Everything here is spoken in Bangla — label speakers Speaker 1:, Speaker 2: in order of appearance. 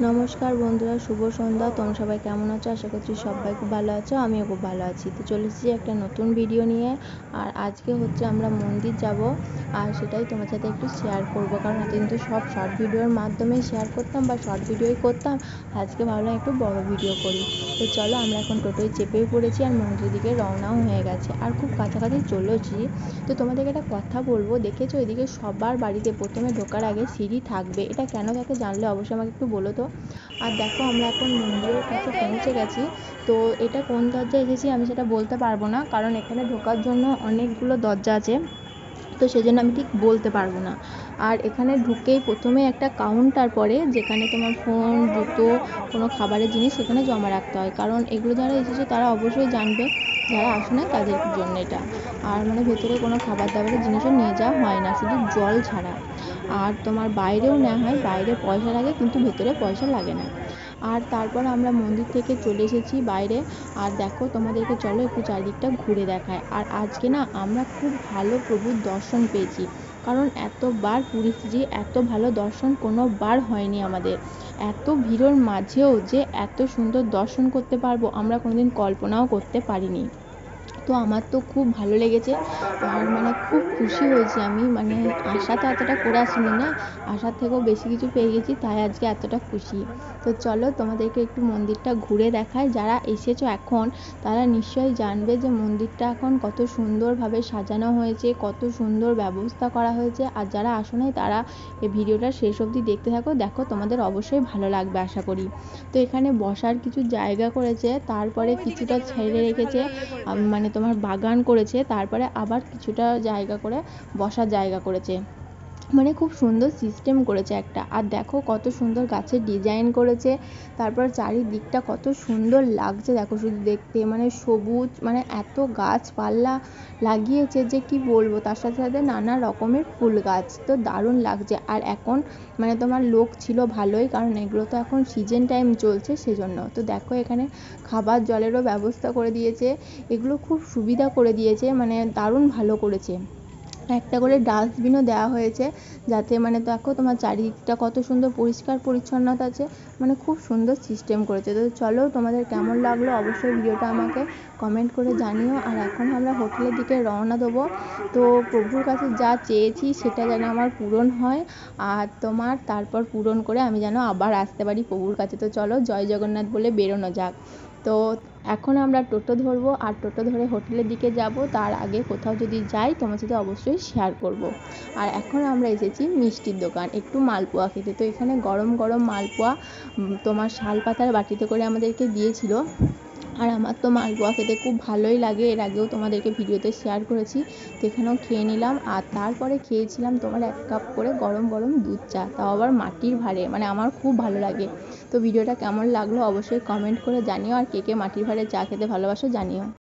Speaker 1: নমস্কার বন্ধুরা, শুভ সন্ধ্যা। তোমরা সবাই কেমন আছো? আশা করছি সবাই খুব ভালো আছো, আমিও খুব ভালো আছি। তো চলে এসেছি একটা নতুন ভিডিও নিয়ে। আর আজকে হচ্ছে আমরা মন্দির যাব, আর সেটাই তোমার সাথে একটু শেয়ার করব, কারণ এতদিন তো সব শর্ট ভিডিওর মাধ্যমেই শেয়ার করতাম বা শর্ট ভিডিওই করতাম। আজকে ভাবলাম একটু বড় ভিডিও করি। তো চলো, আমরা এখন টোটোয় চেপেও পড়েছি আর মন্দিরের দিকে রওনাও হয়ে গেছে, আর খুব কাছাকাছি চলেছি। তো তোমাদেরকে একটা কথা বলবো, দেখেছো এদিকে সবার বাড়িতে প্রথমে ঢোকার আগে সিঁড়ি থাকবে, এটা কেন থাকে জানলে অবশ্যই আমাকে একটু বলো তো। আর দেখো, আমরা এখন মন্দিরের কাছে পৌঁছে গেছি। তো এটা কোন দরজায় এসেছি আমি সেটা বলতে পারবো না, কারণ এখানে ঢোকার জন্য অনেকগুলো দরজা আছে, তো সেজন্য আমি ঠিক বলতে পারবো না। আর এখানে ঢুকেই প্রথমে একটা কাউন্টার পড়ে, যেখানে তোমার ফোন, জুতো, কোনো খাবারের জিনিস সেখানে জমা রাখতে হয়, কারণ এগুলো যারা এসেছে তারা অবশ্যই জানবে, যারা আসে না তাদের জন্য এটা। আর মানে ভেতরে কোনো খাবার দাবারের জিনিসও নিয়ে যাওয়া হয় না, শুধু জল ছাড়া। আর তোমার বাইরেও নেওয়া হয়, বাইরে পয়সা লাগে কিন্তু ভেতরে পয়সা লাগে না। আর তারপর আমরা মন্দির থেকে চলে এসেছি বাইরে। আর দেখো, তোমাদেরকে চলো একটু চারিদিকটা ঘুরে দেখায়। আর আজকে না আমরা খুব ভালো প্রভুর দর্শন পেয়েছি, কারণ এতবার পুরী এসেছি, এত ভালো দর্শন কোনোবার হয়নি আমাদের। এত ভিড়ের মাঝেও যে এত সুন্দর দর্শন করতে পারবো আমরা কোনোদিন কল্পনাও করতে পারিনি। তো আমার তো খুব ভালো লেগেছে, আর মানে খুব খুশি হয়েছি আমি, মানে আশা তো এতটা করে আসিনি না, আশার থেকেও বেশি কিছু পেয়ে গেছি, তাই আজকে এতটা খুশি। তো চলো তোমাদেরকে একটু মন্দিরটা ঘুরে দেখায়। যারা এসেছো এখন তারা নিশ্চয়ই জানবে যে মন্দিরটা এখন কত সুন্দরভাবে সাজানো হয়েছে, কত সুন্দর ব্যবস্থা করা হয়েছে। আর যারা আসো নাই তারা এই ভিডিওটা শেষ অবধি দেখতে থাকো, দেখো তোমাদের অবশ্যই ভালো লাগবে আশা করি। তো এখানে বসার কিছু জায়গা করেছে, তারপরে কিছুটা ছেড়ে রেখেছে, মানে তোমার বাগান করেছে, তারপরে আবার কিছুটা জায়গা করে বসার জায়গা করেছে, মানে খুব সুন্দর সিস্টেম করেছে একটা। আর দেখো কত সুন্দর গাছের ডিজাইন করেছে, তারপর চারিদিকটা কত সুন্দর লাগছে দেখো শুধু দেখতে, মানে সবুজ, মানে এত গাছপালা লাগিয়েছে যে কি বলবো, তার সাথে সাথে নানা রকমের ফুল গাছ, তো দারুণ লাগছে। আর এখন মানে তোমার লোক ছিল ভালোই, কারণ এগুলো তো এখন সিজন টাইম চলছে সেজন্য। তো দেখো এখানে খাবার জলেরও ব্যবস্থা করে দিয়েছে, এগুলো খুব সুবিধা করে দিয়েছে, মানে দারুণ ভালো করেছে। একটা করে ডাস্টবিনও দেওয়া হয়েছে, যাতে মানে দেখো তোমার চারিদিকটা কত সুন্দর পরিষ্কার পরিচ্ছন্নতা আছে, মানে খুব সুন্দর সিস্টেম করেছে। তো চলো, তোমাদের কেমন লাগলো অবশ্যই ভিডিওটা আমাকে কমেন্ট করে জানিও। আর এখন আমরা হোটেলের দিকে রওনা দেবো। তো প্রভুর কাছে যা চেয়েছি সেটা যেন আমার পূরণ হয়, আর তোমার তারপর পূরণ করে আমি যেন আবার আসতে পারি প্রভুর কাছে। তো চলো, জয় জগন্নাথ বলে বেরোনো যাক। তো এখন আমরা টোটো ধরবো, আর টোটো ধরে হোটেলের দিকে যাব। তার আগে কোথাও যদি যাই তোমার সাথে অবশ্যই শেয়ার করব। আর এখন আমরা এসেছি মিষ্টির দোকান, একটু মালপোয়া খেতে। তো এখানে গরম গরম মালপোয়া তোমার শালপাতার বাটিতে করে আমাদেরকে দিয়েছিল। আর আমার তো মালপোয়া খেতে খুব ভালোই লাগে, এর আগেও তোমাদেরকে ভিডিওতে শেয়ার করেছি। তো এখানেও খেয়ে নিলাম, আর তারপরে খেয়েছিলাম তোমার 1 কাপ করে গরম গরম দুধ চা, তাও আবার মাটির ভাঁড়ে, মানে আমার খুব ভালো লাগে। তো ভিডিওটা কেমন লাগলো অবশ্যই কমেন্ট করে জানিও, আর কে কে মাটির ভাঁড়ে চা খেতে ভালোবাসো জানিও।